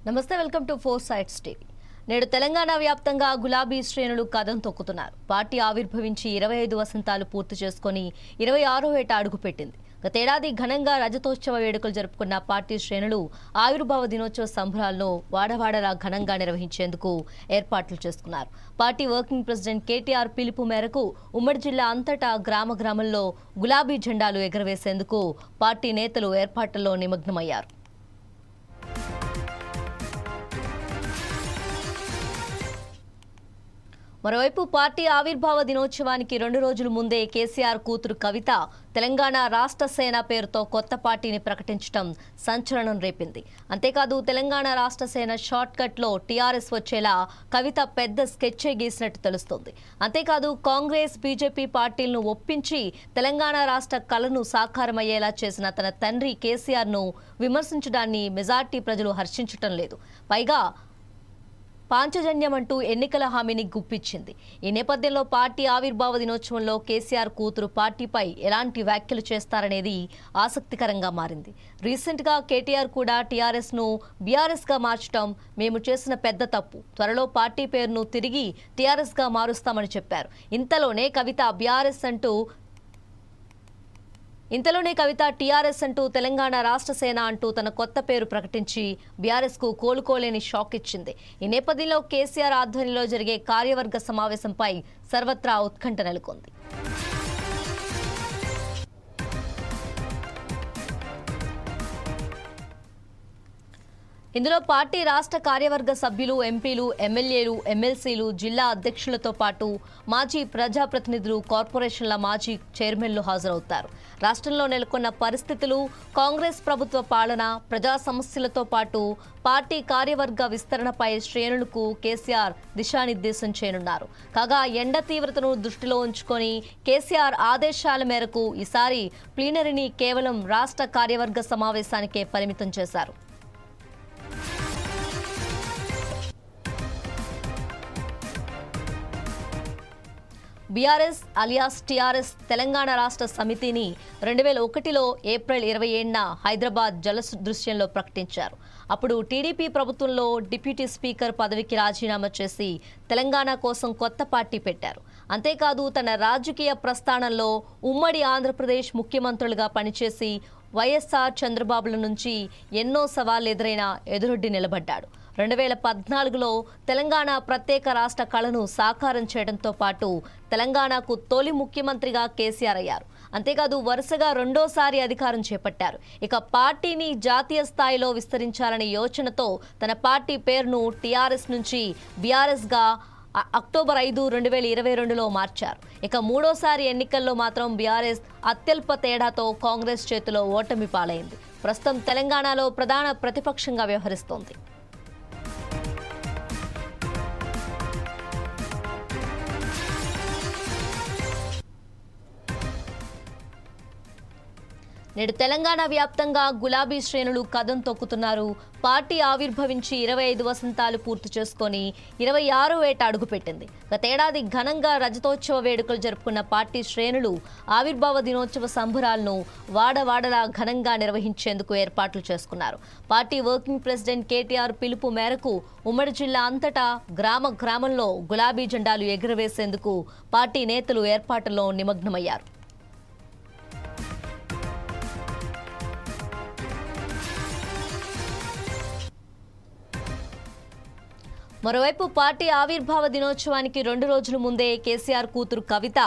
నమస్తే, welcome to four sides TV. నేడు తెలంగాణ వ్యాప్తంగా గులాబీ శ్రేణులు కదం తొక్కుతున్నారు. పార్టీ ఆవిర్భవించి 25 వసంతాలు పూర్తి చేసుకుని 26వ ఏట అడుగుపెట్టింది. గతేడాది ఘనంగా రజతోత్సవ వేడుకలు జరుపుకున్న పార్టీ శ్రేణులు ఆవిర్భావ దినోత్సవ సంబరాలను వాడవాడలా ఘనంగా నిర్వహించేందుకు ఏర్పాట్లు చేసుకున్నారు. పార్టీ వర్కింగ్ ప్రెసిడెంట్ కేటీఆర్ పిలుపు మేరకు ఉమ్మడి జిల్లా అంతటా గ్రామంలో గులాబీ జెండాలు ఎగురవేసేందుకు పార్టీ నేతలు ఏర్పాట్లలో నిమగ్నమయ్యారు. మరోవైపు పార్టీ ఆవిర్భావ దినోత్సవానికి 2 రోజుల ముందే కేసీఆర్ కూతురు కవిత తెలంగాణ రాష్ట్ర సేన పేరుతో కొత్త పార్టీని ప్రకటించడం సంచలనం రేపింది. అంతేకాదు తెలంగాణ రాష్ట్ర సేన షార్ట్ కట్ లో టీఆర్ఎస్ వచ్చేలా కవిత పెద్ద స్కెచ్చే గీసినట్టు తెలుస్తోంది. అంతేకాదు కాంగ్రెస్ బీజేపీ పార్టీలను ఒప్పించి తెలంగాణ రాష్ట్ర కలను సాకారమయ్యేలా చేసిన తన తండ్రి కేసీఆర్ ను విమర్శించడాన్ని మెజార్టీ ప్రజలు హర్షించటం లేదు. పైగా పాంచజన్యం అంటూ ఎన్నికల హామీని గుప్పించింది. ఈ నేపథ్యంలో పార్టీ ఆవిర్భావ దినోత్సవంలో కేసీఆర్ కూతురు పార్టీపై ఎలాంటి వ్యాఖ్యలు చేస్తారనేది ఆసక్తికరంగా మారింది. రీసెంట్ గా కేటీఆర్ కూడా టీఆర్ఎస్ ను బీఆర్ఎస్ గా మార్చడం మేము చేసిన పెద్ద తప్పు, త్వరలో పార్టీ పేరును తిరిగి టీఆర్ఎస్ గా మారుస్తామని చెప్పారు. ఇంతలోనే కవిత టీఆర్ఎస్ అంటూ తెలంగాణ రాష్ట్ర సేన అంటూ తన కొత్త పేరు ప్రకటించి బీఆర్ఎస్ కు కోలుకోలేని షాక్ ఇచ్చింది. ఈ నేపథ్యంలో కేసీఆర్ ఆధ్వర్యంలో జరిగే కార్యవర్గ సమావేశంపై సర్వత్రా ఉత్కంఠ నెలకొంది. ఇందులో పార్టీ రాష్ట్ర కార్యవర్గ సభ్యులు, ఎంపీలు, ఎమ్మెల్యేలు, ఎమ్మెల్సీలు, జిల్లా అధ్యక్షులతో పాటు మాజీ ప్రజాప్రతినిధులు, కార్పొరేషన్ల మాజీ చైర్మన్లు హాజరవుతారు. రాష్ట్రంలో నెలకొన్న పరిస్థితులు, కాంగ్రెస్ ప్రభుత్వ పాలన, ప్రజా సమస్యలతో పాటు పార్టీ కార్యవర్గ విస్తరణపై శ్రేణులకు కేసీఆర్ దిశానిర్దేశం చేయనున్నారు. కాగా ఎండ తీవ్రతను దృష్టిలో ఉంచుకొని కేసీఆర్ ఆదేశాల మేరకు ఈసారి ప్లీనరీని కేవలం రాష్ట్ర కార్యవర్గ సమావేశానికే పరిమితం చేశారు. బీఆర్ఎస్ అలియాస్ టీఆర్ఎస్ తెలంగాణ రాష్ట్ర సమితిని 2001లో ఏప్రిల్ 27న హైదరాబాద్ జలదృశ్యంలో ప్రకటించారు. అప్పుడు టీడీపీ ప్రభుత్వంలో డిప్యూటీ స్పీకర్ పదవికి రాజీనామా చేసి తెలంగాణ కోసం కొత్త పార్టీ పెట్టారు. అంతేకాదు తన రాజకీయ ప్రస్థానంలో ఉమ్మడి ఆంధ్రప్రదేశ్ ముఖ్యమంత్రులుగా పనిచేసి వైఎస్ఆర్ చంద్రబాబుల నుంచి ఎన్నో సవాళ్లు ఎదురైనా ఎదురొడ్డి నిలబడ్డాడు. 2014లో తెలంగాణ ప్రత్యేక రాష్ట్ర కళను సాకారం చేయడంతో పాటు తెలంగాణకు తొలి ముఖ్యమంత్రిగా కేసీఆర్ అయ్యారు. అంతేకాదు వరుసగా రెండోసారి అధికారం చేపట్టారు. ఇక పార్టీని జాతీయ స్థాయిలో విస్తరించాలనే యోచనతో తన పార్టీ పేరును టీఆర్ఎస్ నుంచి బీఆర్ఎస్గా అక్టోబర్ 5, 2022లో మార్చారు. ఇక మూడోసారి ఎన్నికల్లో మాత్రం బీఆర్ఎస్ అత్యల్ప తేడాతో కాంగ్రెస్ చేతిలో ఓటమి పాలైంది. ప్రస్తుతం తెలంగాణలో ప్రధాన ప్రతిపక్షంగా వ్యవహరిస్తోంది. నేడు తెలంగాణ వ్యాప్తంగా గులాబీ శ్రేణులు కదం తొక్కుతున్నారు. పార్టీ ఆవిర్భవించి 25 వసంతాలు పూర్తి చేసుకొని 26వ ఏట అడుగుపెట్టింది. గతేడాది ఘనంగా రజతోత్సవ వేడుకలు జరుపుకున్న పార్టీ శ్రేణులు ఆవిర్భావ దినోత్సవ సంబరాలను వాడవాడలా ఘనంగా నిర్వహించేందుకు ఏర్పాట్లు చేసుకున్నారు. పార్టీ వర్కింగ్ ప్రెసిడెంట్ కేటీఆర్ పిలుపు మేరకు ఉమ్మడి జిల్లా అంతటా గ్రామంలో గులాబీ జెండాలు ఎగురవేసేందుకు పార్టీ నేతలు ఏర్పాట్లలో నిమగ్నమయ్యారు. మరోవైపు పార్టీ ఆవిర్భావ దినోత్సవానికి 2 రోజుల ముందే కేసీఆర్ కూతురు కవిత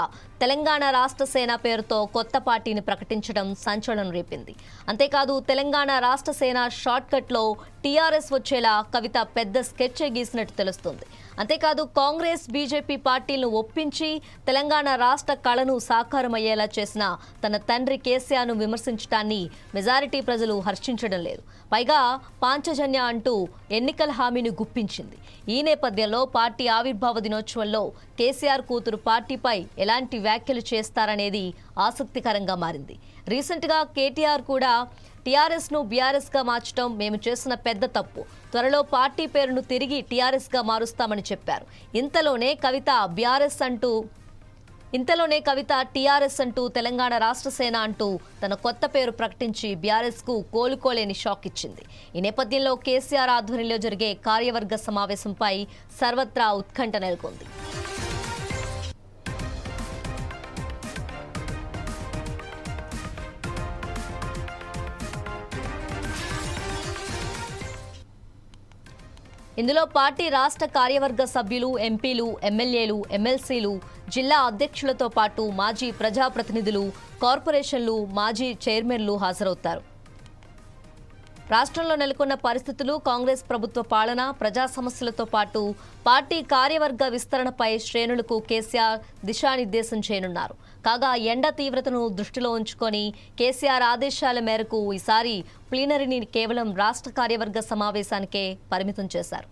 తెలంగాణ రాష్ట్ర సేన పేరుతో కొత్త పార్టీని ప్రకటించడం సంచలనం రేపింది. అంతేకాదు తెలంగాణ రాష్ట్ర సేన షార్ట్ కట్ లో టీఆర్ఎస్ వచ్చేలా కవిత పెద్ద స్కెచ్ గీసినట్టు తెలుస్తోంది. అంతేకాదు కాంగ్రెస్ బీజేపీ పార్టీలను ఒప్పించి తెలంగాణ రాష్ట్ర కళను సాకారమయ్యేలా చేసిన తన తండ్రి కేసీఆర్ను విమర్శించడాన్ని మెజారిటీ ప్రజలు హర్షించడం లేదు. పైగా పాంచజన్య అంటూ ఎన్నికల హామీని గుప్పించింది. ఈ నేపథ్యంలో పార్టీ ఆవిర్భావ దినోత్సవంలో కేసీఆర్ కూతురు పార్టీపై ఎలాంటి వ్యాఖ్యలు చేస్తారనేది ఆసక్తికరంగా మారింది. రీసెంట్ గా కేటీఆర్ కూడా టీఆర్ఎస్ ను బీఆర్ఎస్ గా మార్చడం మేము చేసిన పెద్ద తప్పు, త్వరలో పార్టీ పేరును తిరిగి టీఆర్ఎస్ గా మారుస్తామని చెప్పారు. ఇంతలోనే కవిత బీఆర్ఎస్ అంటూ ఇంతలోనే కవిత టీఆర్ఎస్ అంటూ తెలంగాణ రాష్ట్ర సేన అంటూ తన కొత్త పేరు ప్రకటించి బీఆర్ఎస్కు కోలుకోలేని షాక్ ఇచ్చింది. ఈ నేపథ్యంలో కేసీఆర్ ఆధ్వర్యంలో జరిగే కార్యవర్గ సమావేశంపై సర్వత్రా ఉత్కంఠ నెలకొంది. ఇందులో పార్టీ రాష్ట్ర కార్యవర్గ సభ్యులు, ఎంపీలు, ఎమ్మెల్యేలు, ఎమ్మెల్సీలు, జిల్లా అధ్యక్షులతో పాటు మాజీ ప్రజాప్రతినిధులు, కార్పొరేషన్లు, మాజీ చైర్మన్లు హాజరవుతారు. రాష్ట్రంలో నెలకొన్న పరిస్థితులు, కాంగ్రెస్ ప్రభుత్వ పాలన, ప్రజా సమస్యలతో పాటు పార్టీ కార్యవర్గ విస్తరణపై శ్రేణులకు కేసీఆర్ దిశానిర్దేశం చేయనున్నారు. కాగా ఎండ తీవ్రతను దృష్టిలో ఉంచుకొని కేసీఆర్ ఆదేశాల మేరకు ఈసారి ప్లీనరీని కేవలం రాష్ట్ర కార్యవర్గ సమావేశానికే పరిమితం చేశారు.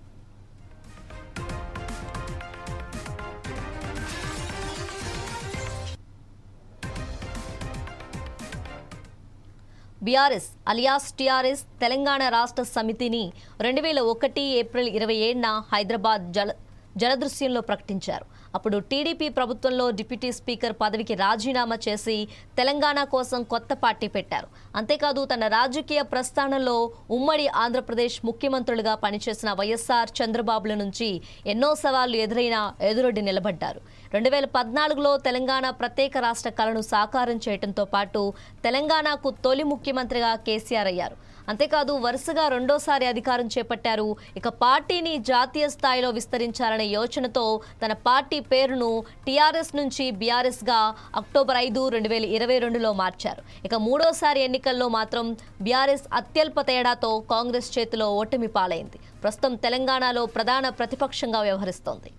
బీఆర్ఎస్ అలియాస్ టీఆర్ఎస్ తెలంగాణ రాష్ట్ర సమితిని 2001 ఏప్రిల్ 27న హైదరాబాద్ జలదృశ్యంలో ప్రకటించారు. అప్పుడు టీడీపీ ప్రభుత్వంలో డిప్యూటీ స్పీకర్ పదవికి రాజీనామా చేసి తెలంగాణ కోసం కొత్త పార్టీ పెట్టారు. అంతేకాదు తన రాజకీయ ప్రస్థానంలో ఉమ్మడి ఆంధ్రప్రదేశ్ ముఖ్యమంత్రులుగా పనిచేసిన వైఎస్ఆర్ చంద్రబాబుల నుంచి ఎన్నో సవాళ్లు ఎదురొడ్డి నిలబడ్డారు. 2014లో తెలంగాణ ప్రత్యేక రాష్ట్ర కలను సాకారం చేయడంతో పాటు తెలంగాణకు తొలి ముఖ్యమంత్రిగా కేసీఆర్ అయ్యారు. అంతేకాదు వరుసగా రెండోసారి అధికారం చేపట్టారు. ఇక పార్టీని జాతీయ స్థాయిలో విస్తరించాలనే యోచనతో తన పార్టీ పేరును టీఆర్ఎస్ నుంచి బీఆర్ఎస్గా అక్టోబర్ 5, 2022లో మార్చారు. ఇక మూడోసారి ఎన్నికల్లో మాత్రం బీఆర్ఎస్ అత్యల్ప తేడాతో కాంగ్రెస్ చేతిలో ఓటమి పాలైంది. ప్రస్తుతం తెలంగాణలో ప్రధాన ప్రతిపక్షంగా వ్యవహరిస్తోంది.